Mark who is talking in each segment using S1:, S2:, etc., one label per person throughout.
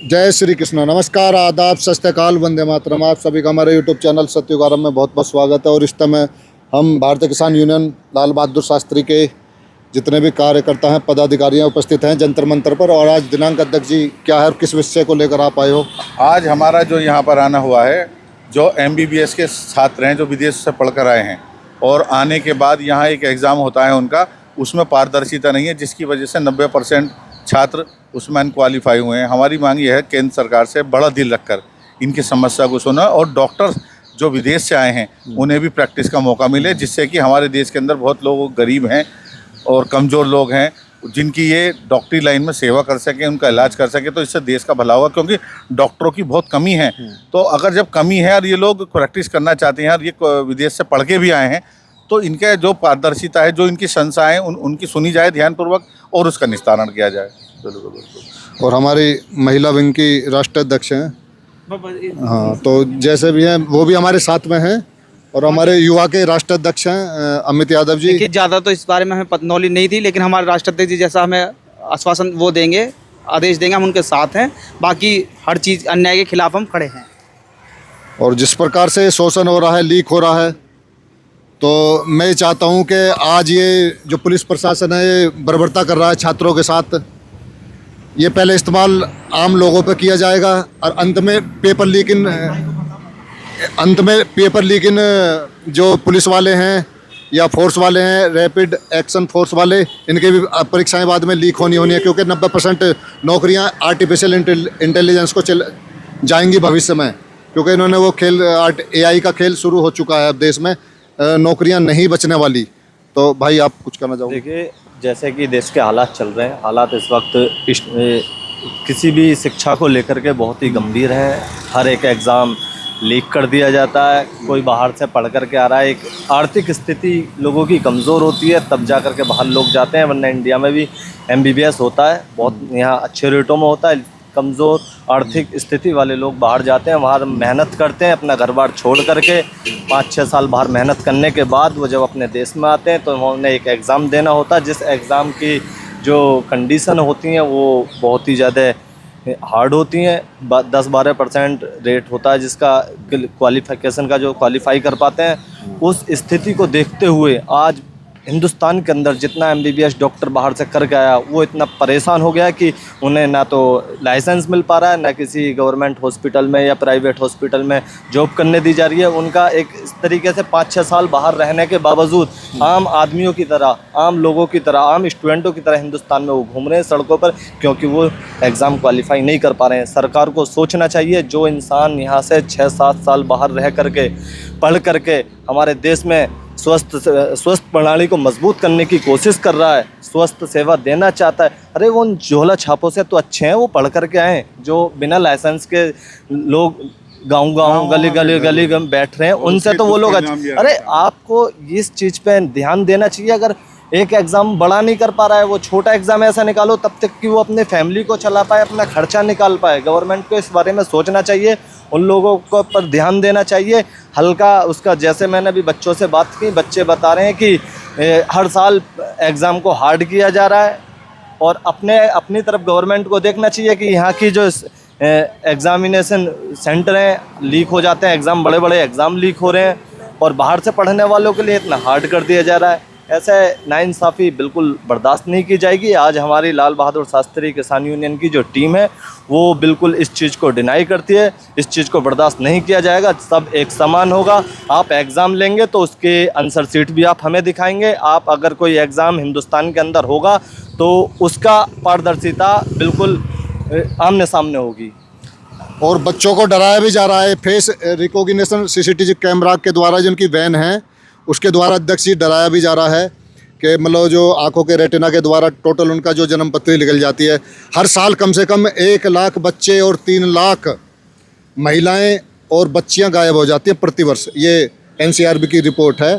S1: जय श्री कृष्ण। नमस्कार, आदाब, सत श्री अकाल, वंदे मातरम। आप सभी का हमारे यूट्यूब चैनल सत्युग आरंभ में बहुत बहुत स्वागत है। और इस समय हम भारतीय किसान यूनियन लाल बहादुर शास्त्री के जितने भी कार्यकर्ता हैं, पदाधिकारियां उपस्थित हैं जंतर मंतर पर। और आज दिनांक अध्यक्ष जी क्या है और किस विषय को लेकर आप आए हो?
S2: आज हमारा जो यहाँ पर आना हुआ है, जो MBBS के छात्र हैं जो विदेश से पढ़कर आए हैं और आने के बाद यहाँ एक एग्ज़ाम होता है उनका, उसमें पारदर्शिता नहीं है, जिसकी वजह से 90% छात्र उसमें अनक्वालीफाई हुए हैं। हमारी मांग यह है केंद्र सरकार से बड़ा दिल रखकर इनकी समस्या को सुना और डॉक्टर जो विदेश से आए हैं उन्हें भी प्रैक्टिस का मौका मिले, जिससे कि हमारे देश के अंदर बहुत लोग गरीब हैं और कमज़ोर लोग हैं जिनकी ये डॉक्टरी लाइन में सेवा कर सकें, उनका इलाज कर सके, तो इससे देश का भला होगा। क्योंकि डॉक्टरों की बहुत कमी है, तो अगर जब कमी है और ये लोग प्रैक्टिस करना चाहते हैं और ये विदेश से पढ़ के भी आए हैं, तो इनके जो पारदर्शिता है, जो इनकी शंकाएं हैं उनकी सुनी जाए ध्यानपूर्वक और उसका निस्तारण किया जाए। बिल्कुल बिल्कुल।
S1: और हमारी महिला विंग की राष्ट्रीय अध्यक्ष हैं, हाँ, तो जैसे भी हैं वो भी हमारे साथ में हैं। और हमारे युवा के राष्ट्रीय अध्यक्ष हैं अमित यादव जी।
S3: देखिए, ज़्यादा तो इस बारे में हमें नॉलेज नहीं थी, लेकिन हमारे राष्ट्राध्यक्ष जी जैसा हमें आश्वासन वो देंगे, आदेश देंगे, हम उनके साथ हैं। बाकी हर चीज़ अन्याय के खिलाफ हम खड़े हैं।
S1: और जिस प्रकार से शोषण हो रहा है, लीक हो रहा है, तो मैं चाहता हूं कि आज ये जो पुलिस प्रशासन है ये बर्बरता कर रहा है छात्रों के साथ, ये पहले इस्तेमाल आम लोगों पर किया जाएगा और अंत में पेपर लीकिन जो पुलिस वाले हैं या फोर्स वाले हैं, रैपिड एक्शन फोर्स वाले, इनके भी परीक्षाएं बाद में लीक होनी है। क्योंकि 90% नौकरियां आर्टिफिशियल इंटेलिजेंस को जाएंगी भविष्य में, क्योंकि इन्होंने वो खेल AI का खेल शुरू हो चुका है। अब देश में नौकरियां नहीं बचने वाली। तो भाई आप कुछ करना चाहोगे?
S4: देखिए, जैसे कि देश के हालात चल रहे हैं, हालात इस वक्त किसी भी शिक्षा को लेकर के बहुत ही गंभीर हैं। हर एक एग्ज़ाम लीक कर दिया जाता है, कोई बाहर से पढ़ कर के आ रहा है। एक आर्थिक स्थिति लोगों की कमज़ोर होती है तब जा कर के बाहर लोग जाते हैं, वरना इंडिया में भी MBBS होता है, बहुत यहाँ अच्छे रेटों में होता है। कमज़ोर आर्थिक स्थिति वाले लोग बाहर जाते हैं, वहाँ मेहनत करते हैं, अपना घर बार छोड़ करके 5-6 साल बाहर मेहनत करने के बाद वो जब अपने देश में आते हैं तो उन्हें एक एग्ज़ाम देना होता है, जिस एग्ज़ाम की जो कंडीशन होती हैं वो बहुत ही ज़्यादा हार्ड होती हैं। 10-12% रेट होता है जिसका क्वालिफ़िकेशन का, जो क्वालिफ़ाई कर पाते हैं। उस स्थिति को देखते हुए आज हिंदुस्तान के अंदर जितना MBBS डॉक्टर बाहर से करके आया, वो इतना परेशान हो गया कि उन्हें ना तो लाइसेंस मिल पा रहा है, ना किसी गवर्नमेंट हॉस्पिटल में या प्राइवेट हॉस्पिटल में जॉब करने दी जा रही है। उनका एक इस तरीके से 5-6 साल बाहर रहने के बावजूद आम आदमियों की तरह, आम लोगों की तरह, आम स्टूडेंटों की तरह हिंदुस्तान में वो घूम रहे हैं सड़कों पर, क्योंकि वो एग्ज़ाम क्वालिफाई नहीं कर पा रहे हैं। सरकार को सोचना चाहिए, जो इंसान यहाँ से 6-7 साल बाहर रह करके, पढ़ करके हमारे देश में स्वस्थ प्रणाली को मजबूत करने की कोशिश कर रहा है, स्वस्थ सेवा देना चाहता है, अरे वो उन झोला छापों से तो अच्छे हैं वो पढ़ करके आए, जो बिना लाइसेंस के लोग गांव गली बैठ रहे हैं, उनसे तो वो लोग अरे आपको इस चीज़ पे ध्यान देना चाहिए। अगर एक एग्ज़ाम बड़ा नहीं कर पा रहा है, वो छोटा एग्ज़ाम ऐसा निकालो तब तक कि वो अपने फैमिली को चला पाए, अपना खर्चा निकाल पाए। गवर्नमेंट को इस बारे में सोचना चाहिए, उन लोगों को पर ध्यान देना चाहिए। हल्का उसका, जैसे मैंने अभी बच्चों से बात की, बच्चे बता रहे हैं कि हर साल एग्ज़ाम को हार्ड किया जा रहा है। और अपनी तरफ गवर्नमेंट को देखना चाहिए कि यहाँ की जो एग्ज़ामिनेशन सेंटर हैं लीक हो जाते हैं, एग्ज़ाम बड़े एग्ज़ाम लीक हो रहे हैं और बाहर से पढ़ने वालों के लिए इतना हार्ड कर दिया जा रहा है। ऐसे नाइंसाफ़ी बिल्कुल बर्दाश्त नहीं की जाएगी। आज हमारी लाल बहादुर शास्त्री किसान यूनियन की जो टीम है वो बिल्कुल इस चीज़ को डिनाई करती है, इस चीज़ को बर्दाश्त नहीं किया जाएगा। सब एक समान होगा। आप एग्ज़ाम लेंगे तो उसके आंसर शीट भी आप हमें दिखाएंगे। आप अगर कोई एग्ज़ाम हिंदुस्तान के अंदर होगा तो उसका पारदर्शिता बिल्कुल आमने सामने होगी।
S1: और बच्चों को डराया भी जा रहा है। फेस रिकॉग्निशन CCTV कैमरा के द्वारा जिनकी वैन है उसके द्वारा अध्यक्ष जी डराया भी जा रहा है कि मतलब जो आंखों के रेटिना के द्वारा टोटल उनका जो जन्म पत्री निकल जाती है। हर साल कम से कम 1 लाख बच्चे और 3 लाख महिलाएं और बच्चियां गायब हो जाती हैं प्रतिवर्ष। ये NCRB की रिपोर्ट है।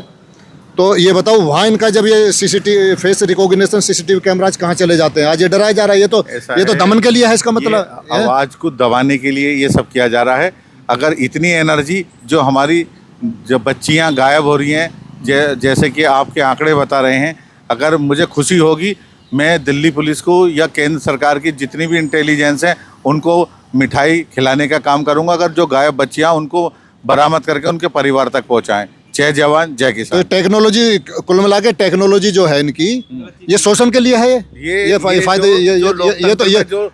S1: तो ये बताओ, वहाँ इनका जब ये CCTV face recognition CCTV cameras कहाँ चले जाते हैं? आज ये डराया जा रहा है। ये तो दमन के लिए है, इसका मतलब
S2: आवाज़ को दबाने के लिए ये सब किया जा रहा है। अगर इतनी एनर्जी जो हमारी जब बच्चियां गायब हो रही हैं, जैसे कि आपके आंकड़े बता रहे हैं, अगर मुझे खुशी होगी, मैं दिल्ली पुलिस को या केंद्र सरकार की जितनी भी इंटेलिजेंस है उनको मिठाई खिलाने का काम करूंगा। अगर जो गायब बच्चियां उनको बरामद करके उनके परिवार तक पहुंचाएं। जय जवान जय
S1: तो
S2: किसान।
S1: टेक्नोलॉजी कुल मिला के टेक्नोलॉजी जो है इनकी ये शोषण के लिए है। ये फायदे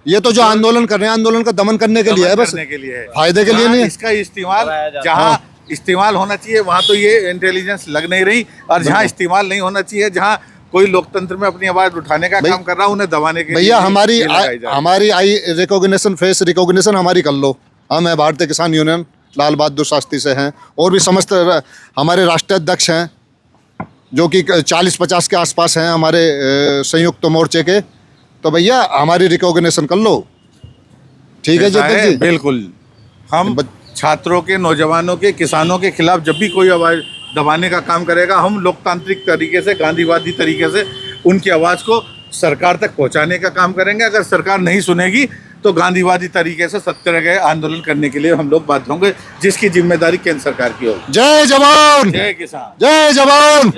S1: ये तो जो आंदोलन कर रहे हैं आंदोलन का दमन करने के लिए है, बस
S2: करने के लिए है,
S1: फायदे के लिए नहीं है।
S2: इसका इस्तेमाल जहां इस्तेमाल होना चाहिए वहां तो ये इंटेलिजेंस लग नहीं रही, और जहां इस्तेमाल नहीं होना चाहिए, जहां कोई लोकतंत्र में अपनी आवाज उठाने का काम कर रहा है, उन्हें दबाने के
S1: भैया
S2: लिए
S1: हमारी आई रिकॉग्निशन फेस रिकॉग्निशन हमारी कर लो। हम है भारतीय किसान यूनियन लाल बहादुर शास्त्री से हैं, और भी समस्त हमारे राष्ट्रीय अध्यक्ष हैं जो कि 40-50 के आसपास हैं हमारे संयुक्त मोर्चे के। तो भैया हमारी रिकॉग्निशन कर लो, ठीक है जगदीश जी?
S2: बिल्कुल। हम छात्रों के, नौजवानों के, किसानों के खिलाफ जब भी कोई आवाज दबाने का काम करेगा, हम लोकतांत्रिक तरीके से, गांधीवादी तरीके से उनकी आवाज को सरकार तक पहुंचाने का काम करेंगे। अगर सरकार नहीं सुनेगी तो गांधीवादी तरीके से सत्याग्रह आंदोलन करने के लिए हम लोग बाध्य होंगे, जिसकी जिम्मेदारी केंद्र सरकार की होगी।
S1: जय जवान
S2: जय किसान।
S1: जय जवान।